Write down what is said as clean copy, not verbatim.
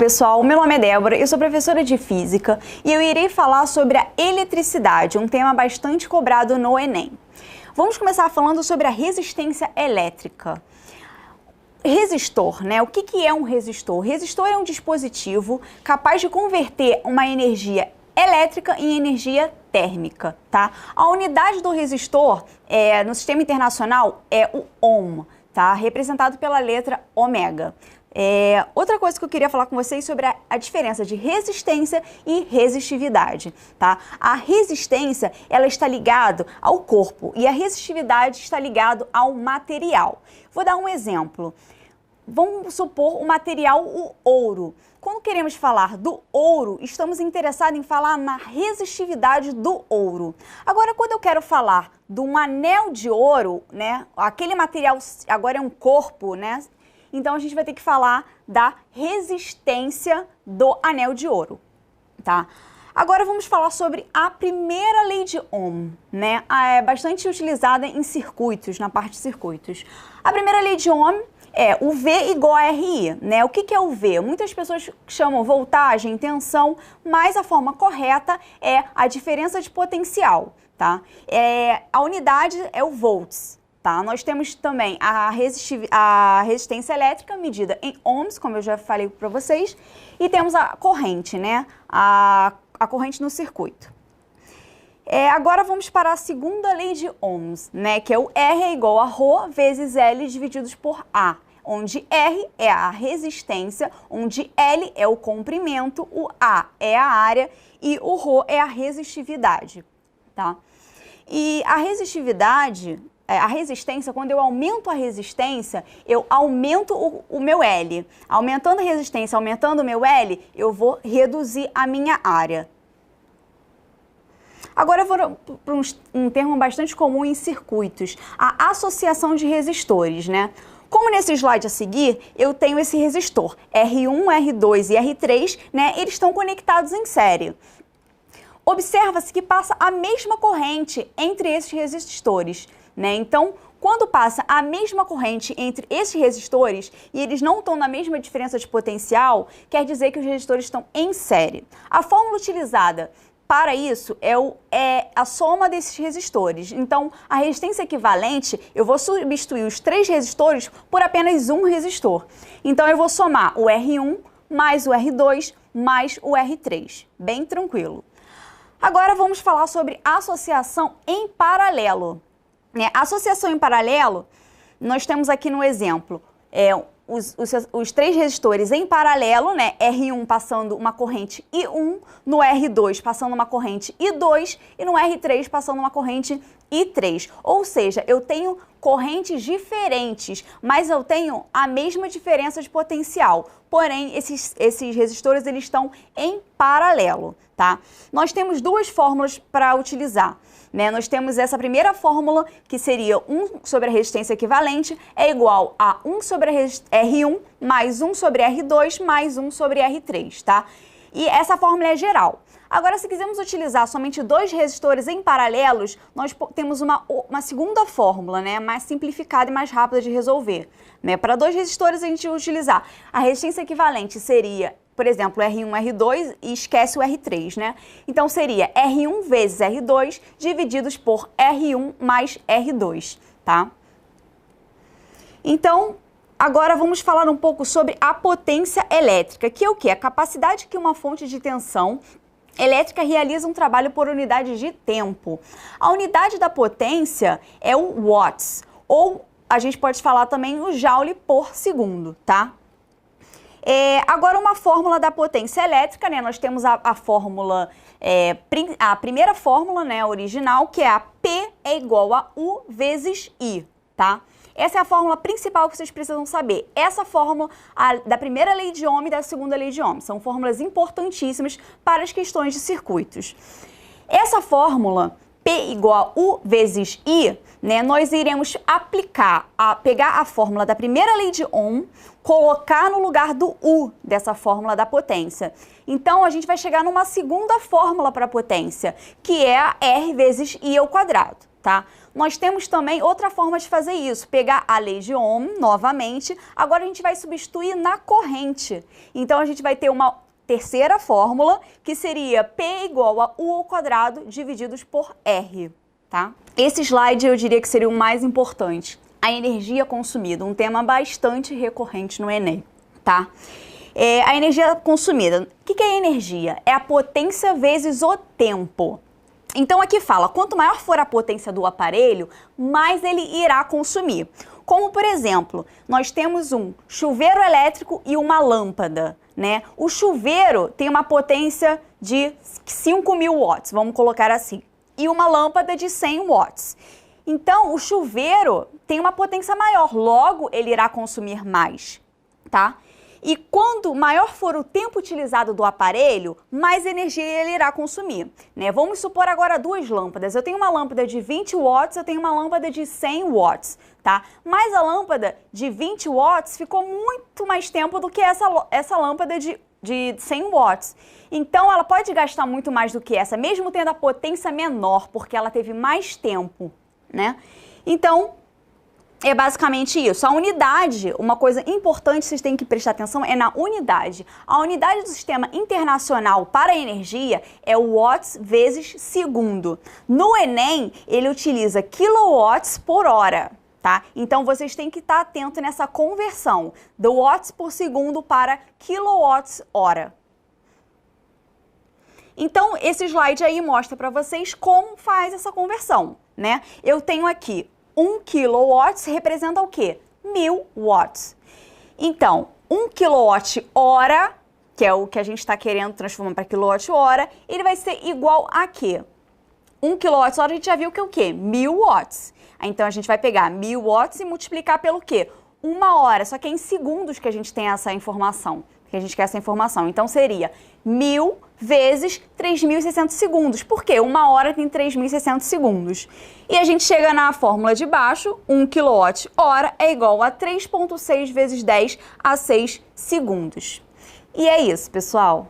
pessoal, meu nome é Débora, eu sou professora de Física e eu irei falar sobre a eletricidade, um tema bastante cobrado no Enem. Vamos começar falando sobre a resistência elétrica. Resistor, né? O que é um resistor? Resistor é um dispositivo capaz de converter uma energia elétrica em energia térmica, tá? A unidade do resistor no sistema internacional é o ohm, tá? Representado pela letra ômega. Outra coisa que eu queria falar com vocês sobre a diferença de resistência e resistividade, tá? A resistência, ela está ligada ao corpo e a resistividade está ligada ao material. Vou dar um exemplo. Vamos supor o material, o ouro. Quando queremos falar do ouro, estamos interessados em falar na resistividade do ouro. Agora, quando eu quero falar de um anel de ouro, né? Aquele material agora é um corpo, né? Então, a gente vai ter que falar da resistência do anel de ouro, tá? Agora, vamos falar sobre a primeira lei de Ohm, né? É bastante utilizada em circuitos, na parte de circuitos. A primeira lei de Ohm é o V igual a RI, né? O que é o V? Muitas pessoas chamam voltagem, tensão, mas a forma correta é a diferença de potencial, tá? A unidade é o volts. Tá? Nós temos também a resistência elétrica medida em ohms, como eu já falei para vocês, e temos a corrente, né? A corrente no circuito. Agora vamos para a segunda lei de ohms, né? Que é o R é igual a ρ vezes L divididos por A, onde R é a resistência, onde L é o comprimento, o A é a área e o ρ é a resistividade, tá? E a resistividade... A resistência, quando eu aumento a resistência, eu aumento o meu L. Aumentando a resistência, aumentando o meu L, eu vou reduzir a minha área. Agora eu vou para um termo bastante comum em circuitos, a associação de resistores, né? Como nesse slide a seguir, eu tenho esse resistor, R1, R2 e R3, né? Eles estão conectados em série. Observa-se que passa a mesma corrente entre esses resistores, né? Então, quando passa a mesma corrente entre esses resistores e eles não estão na mesma diferença de potencial, quer dizer que os resistores estão em série. A fórmula utilizada para isso é a soma desses resistores. Então, a resistência equivalente, eu vou substituir os 3 resistores por apenas um resistor. Então, eu vou somar o R1 mais o R2 mais o R3. Bem tranquilo. Agora, vamos falar sobre associação em paralelo. A associação em paralelo, nós temos aqui no exemplo, os 3 resistores em paralelo, né? R1 passando uma corrente I1, no R2 passando uma corrente I2 e no R3 passando uma corrente I3. Ou seja, eu tenho correntes diferentes, mas eu tenho a mesma diferença de potencial. Porém, esses resistores eles estão em paralelo, tá? Nós temos 2 fórmulas para utilizar. Né? Nós temos essa primeira fórmula, que seria 1 sobre a resistência equivalente, é igual a 1 sobre R1 mais 1 sobre R2 mais 1 sobre R3, tá? E essa fórmula é geral. Agora, se quisermos utilizar somente 2 resistores em paralelos, nós temos uma segunda fórmula, né? Mais simplificada e mais rápida de resolver. Né? Para 2 resistores, a gente vai utilizar a resistência equivalente seria, por exemplo, R1, R2 e esquece o R3, né? Então, seria R1 vezes R2 divididos por R1 mais R2, tá? Então, agora vamos falar um pouco sobre a potência elétrica, que é o quê? A capacidade que uma fonte de tensão elétrica realiza um trabalho por unidade de tempo. A unidade da potência é o watts, ou a gente pode falar também o joule por segundo, tá? Agora, uma fórmula da potência elétrica, né? Nós temos a fórmula, a primeira fórmula, né, original, que é a P é igual a U vezes I, tá? Essa é a fórmula principal que vocês precisam saber. Essa fórmula da primeira lei de Ohm e da segunda lei de Ohm. São fórmulas importantíssimas para as questões de circuitos. Essa fórmula, P igual a U vezes I, né, nós iremos pegar a fórmula da primeira lei de Ohm, colocar no lugar do U dessa fórmula da potência. Então, a gente vai chegar numa segunda fórmula para a potência, que é a R vezes I ao quadrado, tá? Nós temos também outra forma de fazer isso, pegar a lei de Ohm novamente, agora a gente vai substituir na corrente. Então, a gente vai ter uma terceira fórmula, que seria P igual a U ao quadrado divididos por R, tá? Esse slide eu diria que seria o mais importante, a energia consumida, um tema bastante recorrente no Enem, tá? A energia consumida, o que é energia? É a potência vezes o tempo. Então aqui fala, quanto maior for a potência do aparelho, mais ele irá consumir. Como, por exemplo, nós temos um chuveiro elétrico e uma lâmpada, né? O chuveiro tem uma potência de 5.000 watts, vamos colocar assim, e uma lâmpada de 100 watts. Então, o chuveiro tem uma potência maior, logo ele irá consumir mais, tá? E quando maior for o tempo utilizado do aparelho, mais energia ele irá consumir, né? Vamos supor agora duas lâmpadas. Eu tenho uma lâmpada de 20 watts, eu tenho uma lâmpada de 100 watts, tá? Mas a lâmpada de 20 watts ficou muito mais tempo do que essa lâmpada de 100 watts. Então, ela pode gastar muito mais do que essa, mesmo tendo a potência menor, porque ela teve mais tempo, né? Então, é basicamente isso. A unidade, uma coisa importante vocês têm que prestar atenção é na unidade. A unidade do Sistema Internacional para a Energia é o watts vezes segundo. No Enem, ele utiliza quilowatts por hora, tá? Então, vocês têm que estar atentos nessa conversão do watts por segundo para quilowatts hora. Então, esse slide aí mostra para vocês como faz essa conversão, né? Eu tenho aqui 1 kW representa o quê? 1000 watts. Então, 1 kWh, que é o que a gente está querendo transformar para kWh, ele vai ser igual a quê? 1 kWh a gente já viu que é o quê? 1000 watts. Então, a gente vai pegar 1000 watts e multiplicar pelo quê? 1 hora, só que é em segundos que a gente tem essa informação, que a gente quer essa informação. Então, seria 1000 vezes 3.600 segundos. Por quê? 1 hora tem 3.600 segundos. E a gente chega na fórmula de baixo, 1 kWh é igual a 3,6 vezes 10 a 6 segundos. E é isso, pessoal.